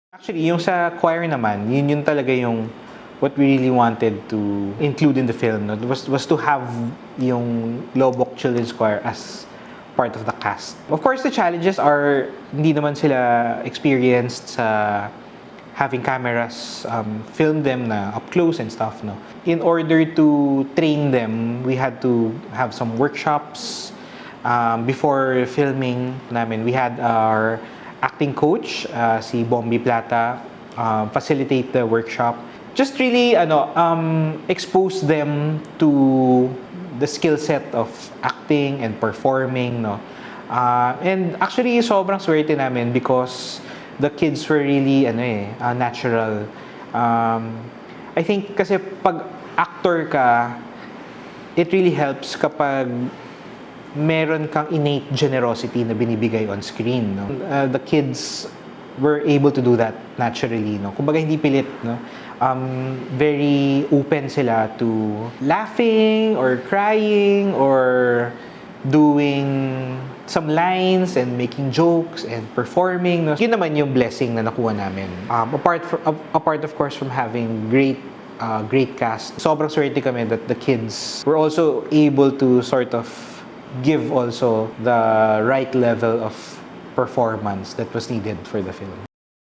Actually, yung sa choir naman, yun talaga yung what we really wanted to include in the film. No? Was to have yung Lobok Children's Choir as part of the cast. Of course, the challenges are hindi naman sila experienced sa having cameras film them na up close and stuff. No? In order to train them, we had to have some workshops. Before filming namin, we had our acting coach, si Bombi Plata, facilitate the workshop. Just really expose them to the skill set of acting and performing, no. And actually sobrang swerte namin because the kids were really natural. I think kasi pag actor ka, it really helps kapag meron kang innate generosity na binibigay on screen, no? The kids were able to do that naturally, no? Kumbaga hindi pilit, no? Very open sila to laughing or crying or doing some lines and making jokes and performing, no? Yun naman yung blessing na nakuha namin. Apart of course from having great cast, sobrang swerte kami that the kids were also able to sort of give also the right level of performance that was needed for the film.